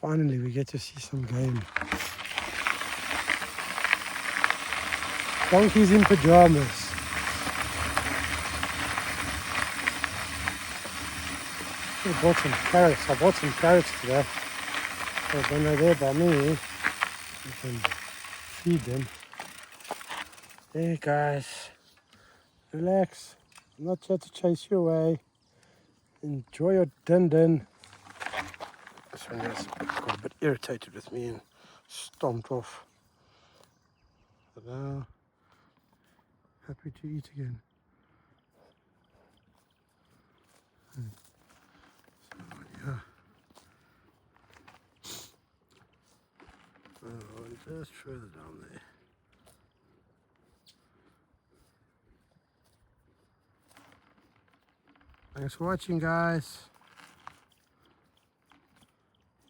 Finally, we get to see some game. Donkeys in pajamas. I bought some carrots. I bought some carrots today. So when they're there by me, you can feed them. There, guys. Relax. I'm not here to chase you away. Enjoy your din-din. This one has got a bit irritated with me and stomped off. But now, happy to eat again. So, yeah. Oh, just further down there. Thanks for watching, guys.